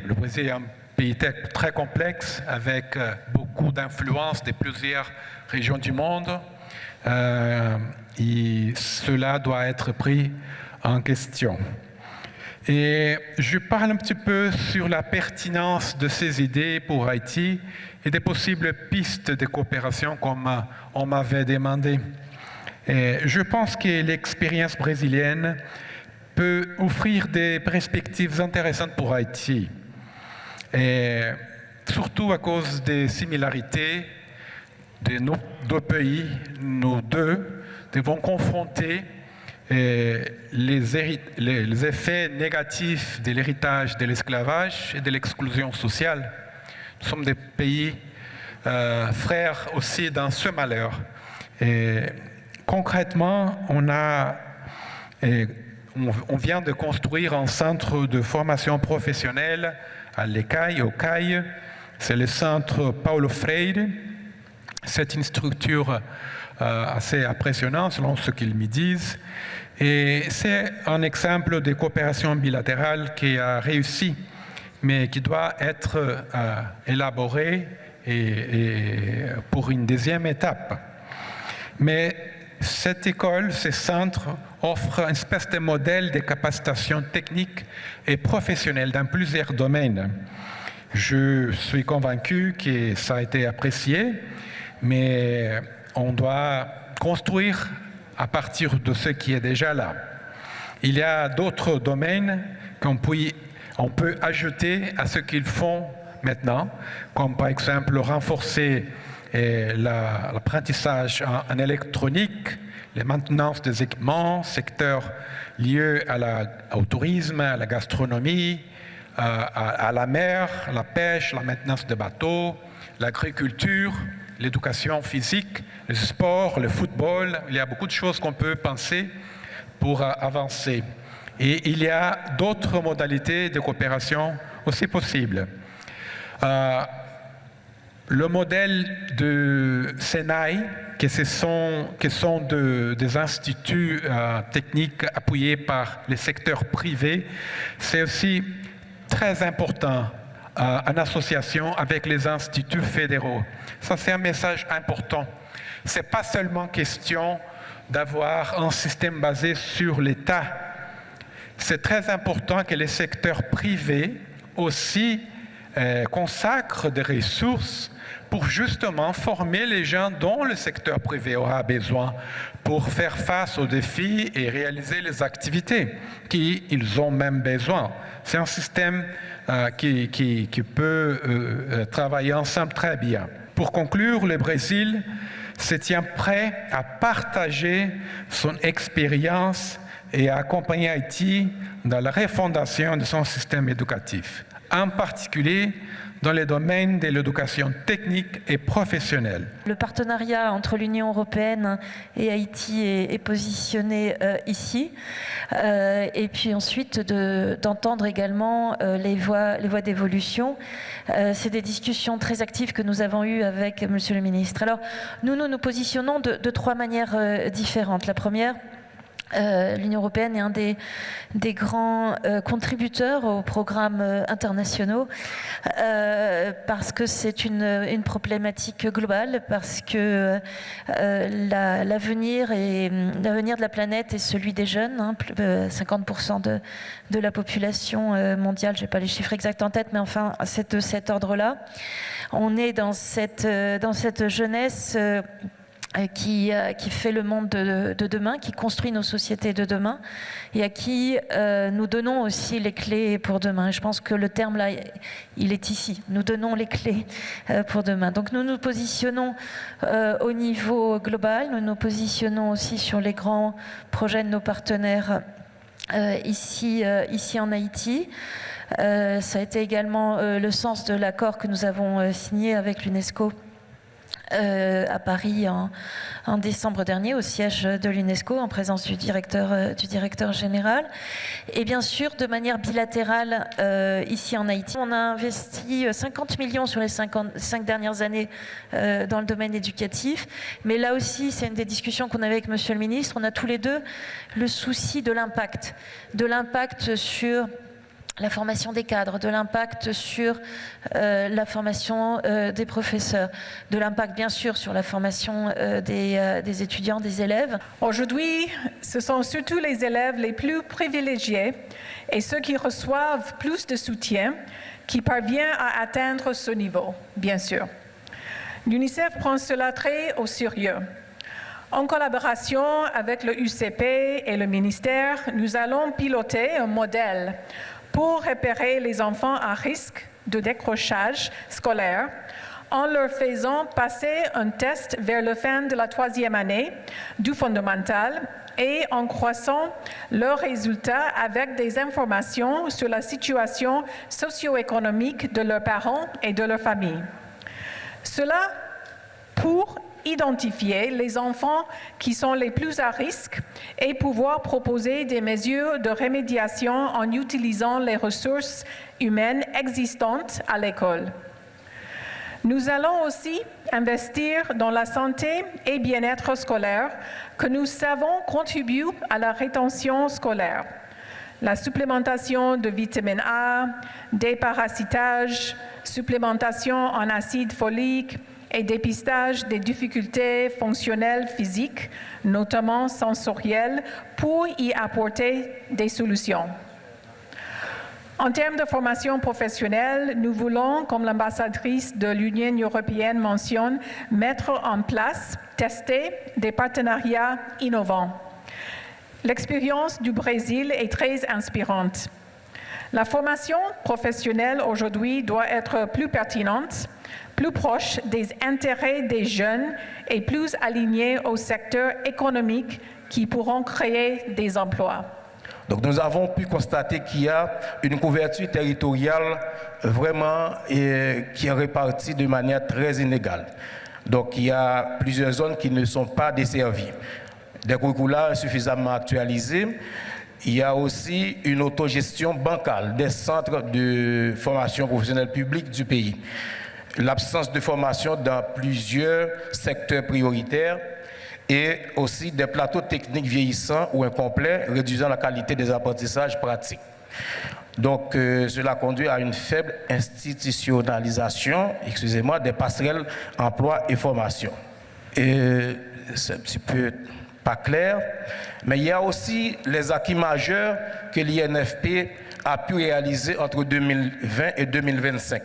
Le Brésil est un pays très complexe avec beaucoup d'influences de plusieurs régions du monde. Et cela doit être pris en question. Et je parle un petit peu sur la pertinence de ces idées pour Haïti et des possibles pistes de coopération comme on m'avait demandé. Et je pense que l'expérience brésilienne peut offrir des perspectives intéressantes pour Haïti, et surtout à cause des similarités de nos deux pays. Nous deux devons confronter les effets négatifs de l'héritage de l'esclavage et de l'exclusion sociale. Nous sommes des pays frères aussi dans ce malheur. Et concrètement, on vient de construire un centre de formation professionnelle à l'ECAI, au CAI. C'est le centre Paulo Freire. C'est une structure assez impressionnante selon ce qu'ils me disent. Et c'est un exemple de coopération bilatérale qui a réussi, mais qui doit être élaboré et pour une deuxième étape. Mais cette école, ce centre, offre une espèce de modèle de capacitation technique et professionnelle dans plusieurs domaines. Je suis convaincu que ça a été apprécié, mais on doit construire à partir de ce qui est déjà là. Il y a d'autres domaines qu'on peut ajouter à ce qu'ils font maintenant, comme par exemple renforcer l'apprentissage en électronique, la maintenance des équipements, secteurs liés au tourisme, à la gastronomie, à la mer, la pêche, la maintenance des bateaux, l'agriculture, l'éducation physique, le sport, le football. Il y a beaucoup de choses qu'on peut penser pour avancer. Et il y a d'autres modalités de coopération aussi possibles. Le modèle de Senai, qui sont des instituts techniques appuyés par les secteurs privés, c'est aussi très important en association avec les instituts fédéraux. Ça, c'est un message important. Ce n'est pas seulement question d'avoir un système basé sur l'État. C'est très important que les secteurs privés aussi consacrent des ressources pour justement former les gens dont le secteur privé aura besoin pour faire face aux défis et réaliser les activités qu'ils ont même besoin. C'est un système qui peut travailler ensemble très bien. Pour conclure, le Brésil se tient prêt à partager son expérience et à accompagner Haïti dans la refondation de son système éducatif, en particulier dans les domaines de l'éducation technique et professionnelle. Le partenariat entre l'Union européenne et Haïti est positionné ici. Et puis ensuite, d'entendre également les voies d'évolution. C'est des discussions très actives que nous avons eues avec Monsieur le ministre. Alors, nous nous positionnons de trois manières différentes. La première, l'Union européenne est un des grands contributeurs aux programmes internationaux parce que c'est une problématique globale, parce que l'avenir de la planète est celui des jeunes. 50% de la population mondiale, je n'ai pas les chiffres exacts en tête, mais enfin c'est de cet ordre-là. On est dans cette jeunesse qui fait le monde de demain, qui construit nos sociétés de demain et à qui nous donnons aussi les clés pour demain. Je pense que le terme là, il est ici. Nous donnons les clés pour demain. Donc nous nous positionnons au niveau global, nous nous positionnons aussi sur les grands projets de nos partenaires ici en Haïti. Ça a été également le sens de l'accord que nous avons signé avec l'UNESCO à Paris en décembre dernier au siège de l'UNESCO en présence du directeur général et bien sûr de manière bilatérale ici en Haïti. On a investi 50 millions sur les 5 dernières années dans le domaine éducatif, mais là aussi c'est une des discussions qu'on avait avec Monsieur le ministre. On a tous les deux le souci de l'impact sur la formation des cadres, de l'impact sur la formation des professeurs, de l'impact bien sûr sur la formation des étudiants, des élèves. Aujourd'hui, ce sont surtout les élèves les plus privilégiés et ceux qui reçoivent plus de soutien qui parviennent à atteindre ce niveau, bien sûr. L'UNICEF prend cela très au sérieux. En collaboration avec le UCP et le ministère, nous allons piloter un modèle pour repérer les enfants à risque de décrochage scolaire en leur faisant passer un test vers la fin de la 3e année du fondamental et en croissant leurs résultats avec des informations sur la situation socio-économique de leurs parents et de leur famille. Cela pour identifier les enfants qui sont les plus à risque et pouvoir proposer des mesures de remédiation en utilisant les ressources humaines existantes à l'école. Nous allons aussi investir dans la santé et bien-être scolaire que nous savons contribuent à la rétention scolaire. La supplémentation de vitamine A, déparasitage, supplémentation en acide folique, et dépistage des difficultés fonctionnelles physiques, notamment sensorielles, pour y apporter des solutions. En termes de formation professionnelle, nous voulons, comme l'ambassadrice de l'Union européenne mentionne, mettre en place, tester des partenariats innovants. L'expérience du Brésil est très inspirante. La formation professionnelle aujourd'hui doit être plus pertinente, plus proche des intérêts des jeunes et plus alignée au secteur économique qui pourront créer des emplois. Donc nous avons pu constater qu'il y a une couverture territoriale vraiment qui est répartie de manière très inégale. Donc il y a plusieurs zones qui ne sont pas desservies. Des curricula insuffisamment actualisés. Il y a aussi une autogestion bancale des centres de formation professionnelle publique du pays. L'absence de formation dans plusieurs secteurs prioritaires et aussi des plateaux techniques vieillissants ou incomplets, réduisant la qualité des apprentissages pratiques. Donc, cela conduit à une faible institutionnalisation, des passerelles emploi et formation. Et c'est un petit peu pas clair, mais il y a aussi les acquis majeurs que l'INFP a pu réaliser entre 2020 et 2025.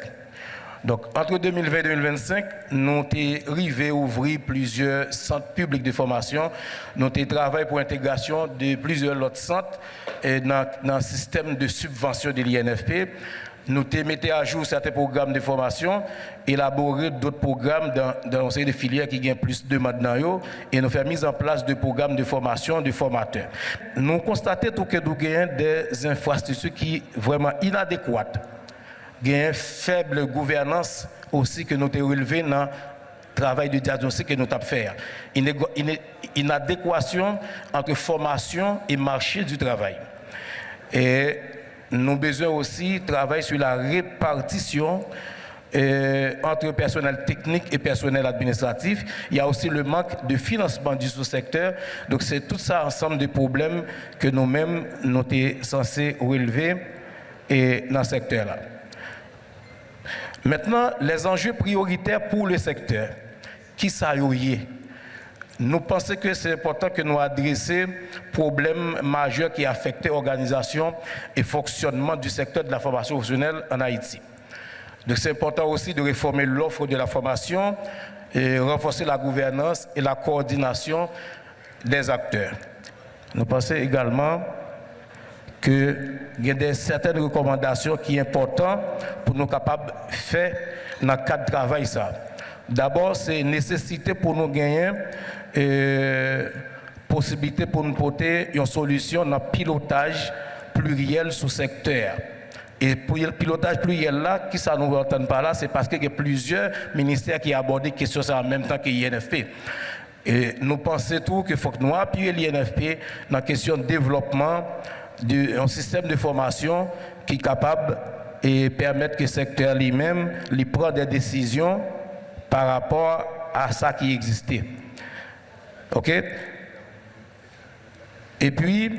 Donc, entre 2020 et 2025, nous avons arrivé à ouvrir plusieurs centres publics de formation. Nous avons travaillé pour l'intégration de plusieurs autres centres dans le système de subvention de l'INFP. Nous avons mis à jour certains programmes de formation, élaboré d'autres programmes dans une série de filières qui ont plus de demande et nous avons mis en place de programmes de formation de formateurs. Nous constatons que nous avons des infrastructures qui sont vraiment inadéquates. Il y a une faible gouvernance aussi que nous avons relevé dans le travail de diagnostic que nous avons fait. Une inadéquation entre formation et marché du travail. Et nous avons besoin aussi de travailler sur la répartition entre personnel technique et personnel administratif. Il y a aussi le manque de financement du sous-secteur. Donc c'est tout ça ensemble de problèmes que nous-mêmes nous sommes censés relever dans ce secteur-là. Maintenant, les enjeux prioritaires pour le secteur. Qui ça y est? Nous pensons que c'est important que nous adressions les problèmes majeurs qui affectent l'organisation et le fonctionnement du secteur de la formation professionnelle en Haïti. Donc c'est important aussi de réformer l'offre de la formation et renforcer la gouvernance et la coordination des acteurs. Nous pensons également qu'il y a certaines recommandations qui sont importantes pour nous capables de faire dans le cadre de travail. D'abord, c'est une nécessité pour nous gagner possibilité pour nous porter une solution dans le pilotage pluriel sous secteur. Et pour le pilotage pluriel là, qui ça nous entend par là, c'est parce qu'il y a plusieurs ministères qui abordent la question en même temps que l'INFP. Et nous pensons tout qu'il faut que nous appuyions l'INFP dans la question de développement d'un système de formation qui est capable et permettre que le secteur lui-même prenne des décisions par rapport à ça qui existait. OK? Et puis,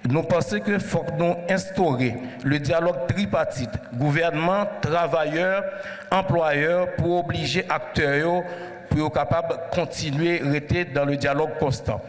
nous pensons qu'il faut que nous instaurer le dialogue tripartite, gouvernement, travailleurs, employeurs, pour obliger acteurs pour être capables de continuer à rester dans le dialogue constant.